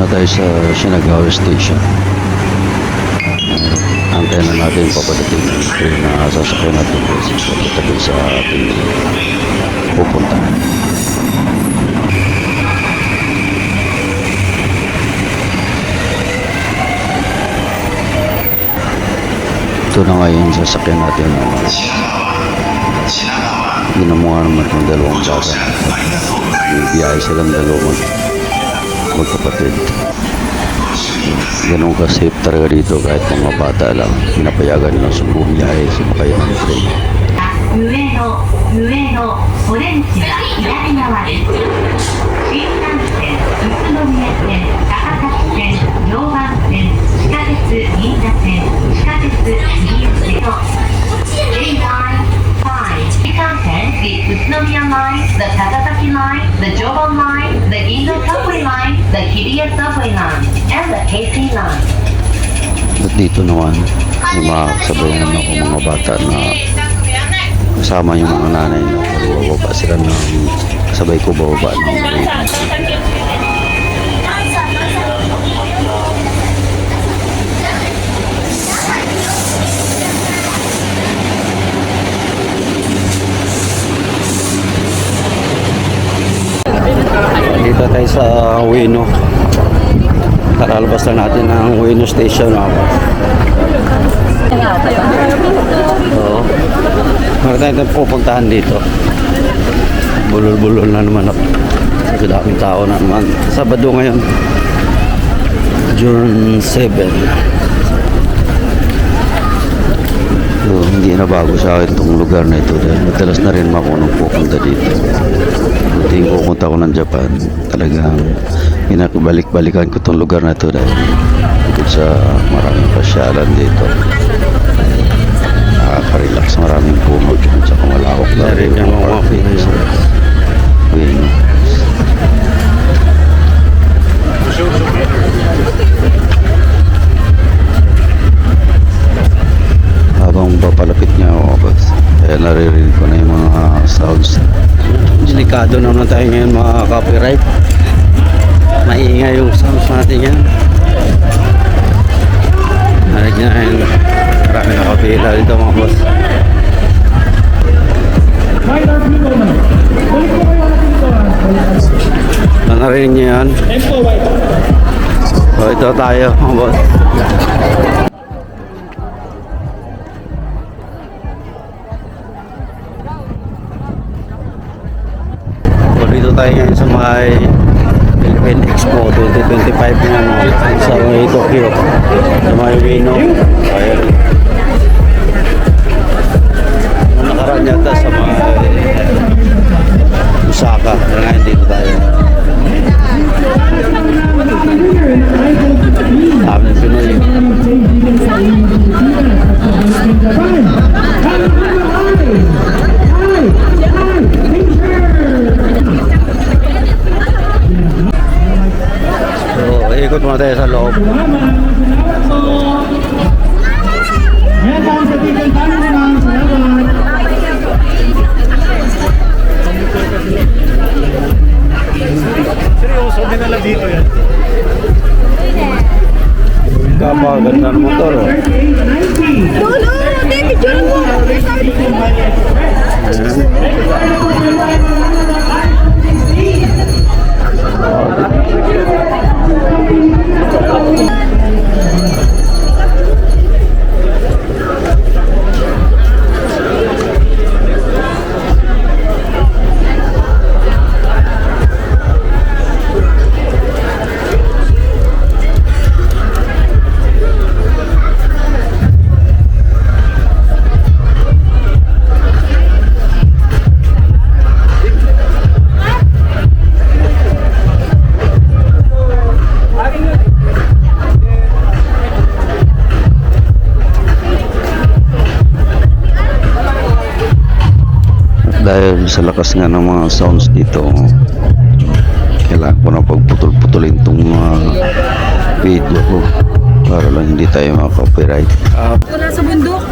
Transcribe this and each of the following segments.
na tayo sa Siargao Station. Antayin na natin papadating ng train na sasakyan natin papadating sa ating pupuntahan. Ito na nga yung sasakyan natin. Ginawa naman ng dalawang bata. Biyahe silang dalawang magkapatid. Ganun ka safe talaga dito kahit mga bata lang. Pinapayagan nilang subumiyahe sa makayan ng train. 上のオレンジは左側です。新幹線宇都宮線、高崎線、常磐線、地下鉄銀座線、地下鉄新瀬戸 J-Line 5 Shinkansen is Utsunomiya Line, the Takasaki Line, the Joban Line, the Ginza Subway Line, the Kiriya Subway Line, and the KC Line. At dito naman, may mga kasabayan naman ako mga bata na kasama yung mga nanay na bababa sila ng kasabay ko bababa ng train. Dito tayo sa Ueno. Karalabas na natin ang Ueno Station. Oo. Meron tayong pupuntahan dito. Bulol-bulol na naman ako. Kasi daming tao na naman. Sabado ngayon. June 7. So, hindi na bago sa akin itong lugar na ito. Dahil madalas na rin ako nung pupunta dito. Buti yung pupunta ko ng Japan. Talagang pinakabalik-balikan ko itong lugar na ito. Dahil bukod sa maraming pasyalan dito. Nakaka-relax, maraming puno dyan sa kamalawak na rin yung mga Pilipinas. Habang papalapit niya ako, kaya naririnig ko na yung mga sounds. Delikado naman tayo ngayon mga copyright. Maingay yung sounds natin yan. Narinig niya yun. Marami nakapila dito mga boss. Narinig niyo yan? So ito tayo mga boss. So dito tayo ngayon sa may Philippine Expo 2025 na sa may Tokyo. Sa may Ueno. Ayan. Nakaraan yata sa mga Osaka. Ngayon dito tayo. Dami ng Pinoy. So, ikot muna tayo sa loob. Seryoso, dinala dito yan. Kapaganda ng motor. Lolo, David, yun mo! Dahil sa lakas nga ng mga sounds dito, kailangan ko na pagputol-putulin itong video ko para lang hindi tayo maka-copyright. Wala sa bundok.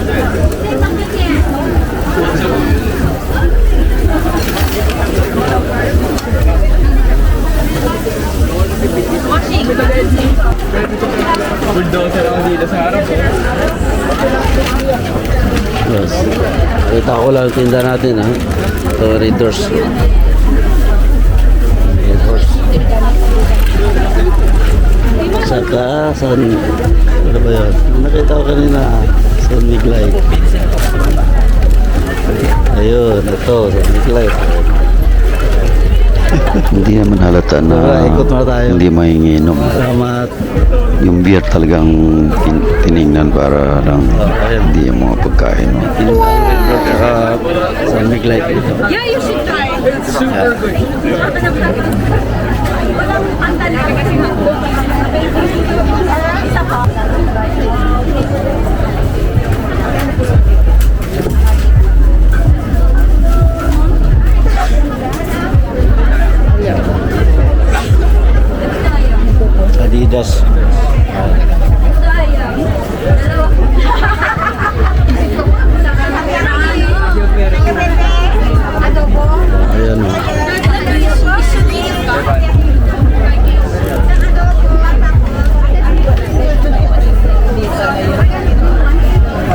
Washing. Bulldozer ako dito sa harap. Yes. Kita ko lang tinda natin ha. Ito, Raiders. Raiders. Saka, ano ba yun? Nakita ko kanina, San Miglay. Ayun, ito, San Miglay. Hindi naman halata na ikot na tayo. Hindi mainginom. Salamat. Yung beer talagang tinignan para lang hindi yung mga pagkain. San Miglay dito. Yeah, you should try. It's super good. Walang pantal kasi hotdog. Isa pa. Adidas. Ayan o.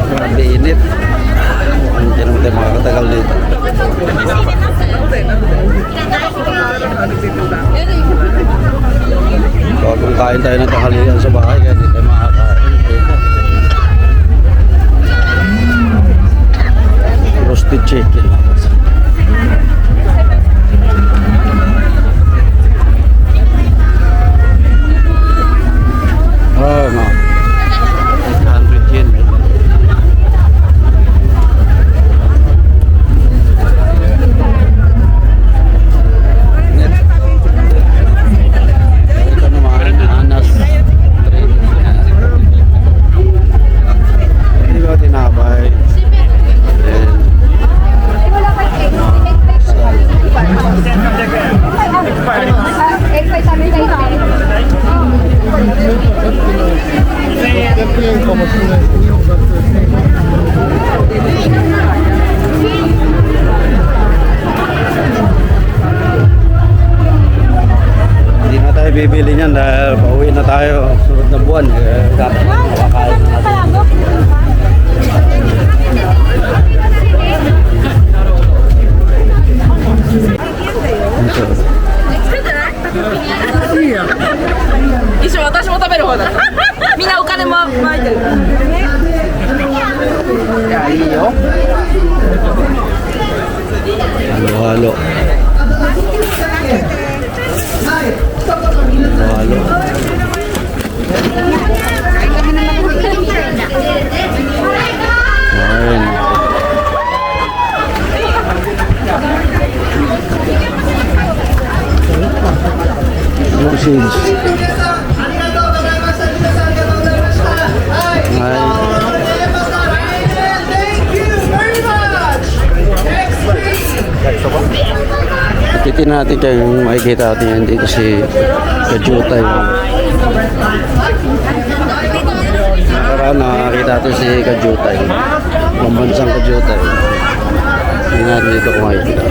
Grabe init. Hindi naman tayo makakatagal dito. Kung kain tayo ng tanghalian sa bahay, kaya hindi tayo makakain. Roasted chicken. Oh, no. 800 yen. Ito naman, Anas. Hindi ko tinapay. Then, hindi na tayo bibili niyan dahil pauwi na tayo sunod na buwan. Dapat makakain na natin.一緒私も食べる方だ。みんなお金も巻いてる。いや、いいよ。 Halo-halo. Halo-halo. Ayun. Sausage. Titignan natin kung makikita natin yan dito si Kajutay. Para nakakita natin si Kajutay. Pambansang Kajutay. Tingnan natin dito kung makikita.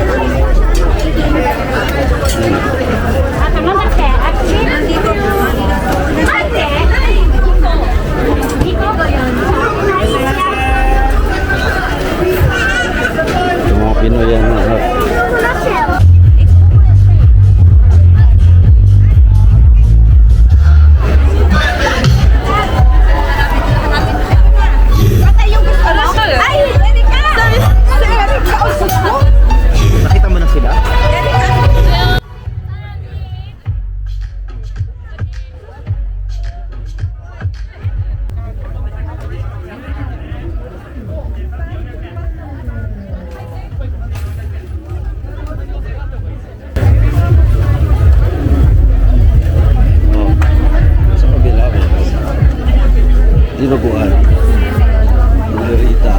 Yung mga Pinoy yan. Nakita mo na sila? Sa kabila ko. Dinuguan. Margarita.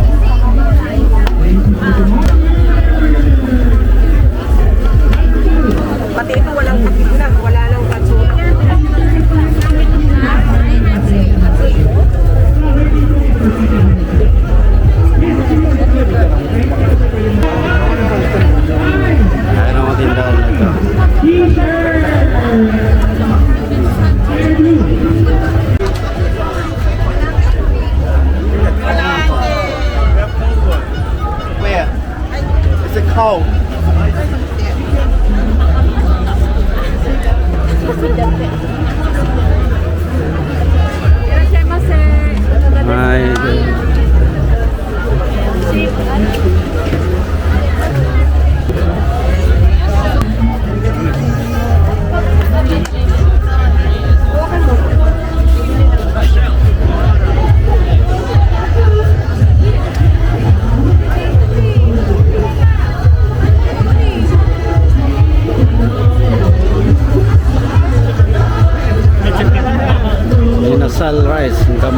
Pati ito walang na, wala nang katsura. Ayan ang mga tindahan na ito.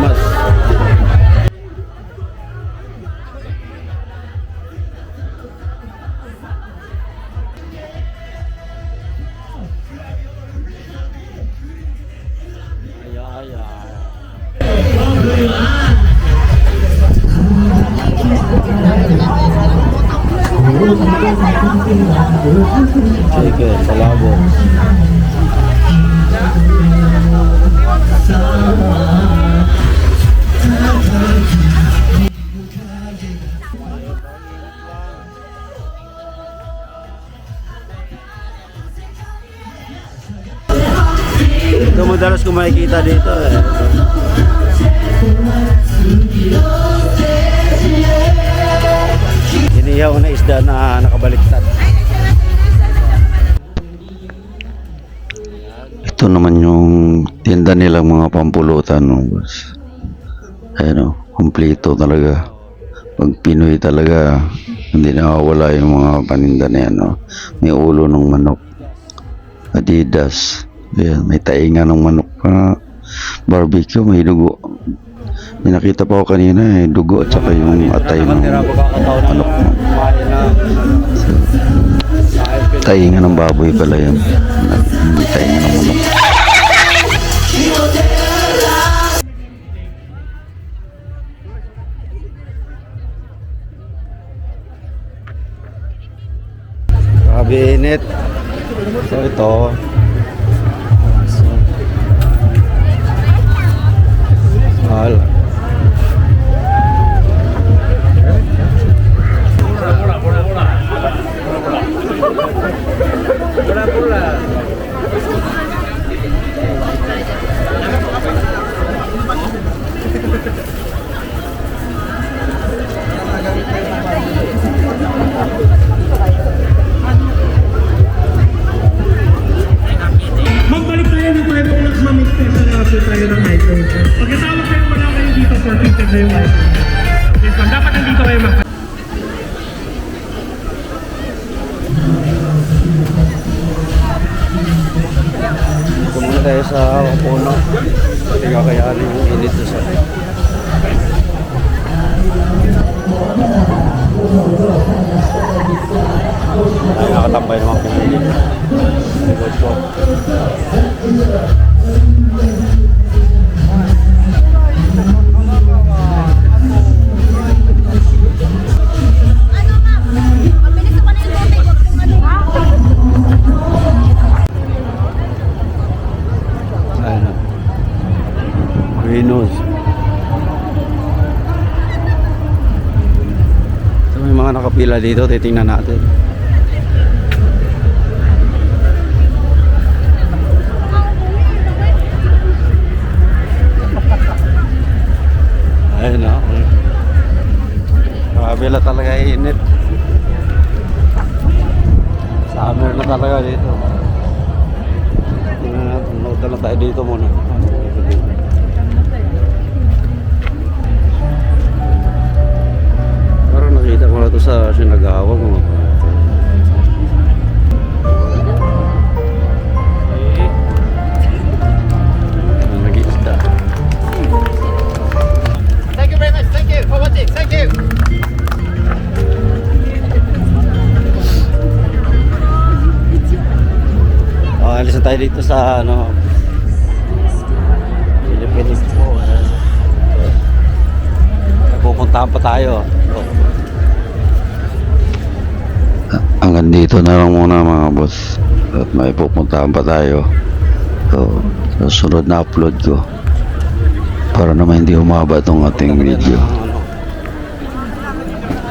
Buenos. Chicken, palabok. Ito madalas ko makikita dito eh. Inihaw na isda na nakabaliktad. Ito naman yung tinda nilang mga pampulutan, no, boss. Ayun, kumpleto talaga. Pag Pinoy talaga, hindi nakawala yung mga paninda na yan, no. May ulo ng manok, Adidas, ayan, may tainga ng manok, barbecue, may dugo. May nakita pa ako kanina, dugo at saka yung atay ng manok. So, tainga ng baboy pala yan. Hindi tainga ng manok. Grabe init. So ito. Mahal. Magbalik tayo ng 5 o'clock, mamig-special after tayo ng iPhone. Pagkatawag kayo, wala kayo dito for 50 na yung iPhone. Yes, ma'am. Dapat nandito kayo, ma'am. Ito muna tayo sa puno. Hindi kakayanin yung init sa ay, nakatambay naman kung init. Likod ko. Ayun na. Venus. So, may mga nakapila dito, titingnan natin. Ayun na. Nakabila talaga init. Summer na talaga dito. Nood na lang tayo dito muna. Parang nakita ko na ito sa Sinagawa mga nag-iisda. Thank you very much. Thank you for watching. Thank you. Alis na tayo dito sa ano Philippines po. Pupuntahan pa tayo. Hanggang dito na lang muna mga boss. At may pupuntahan pa tayo. So, susunod na upload ko. Para naman hindi humaba itong ating video.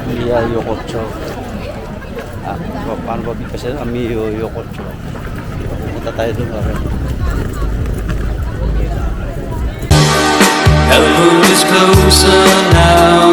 Mia Yokocho. Paano ba kasi Mia Yokocho? Pupunta tayo doon pa rin. The moon is closer now.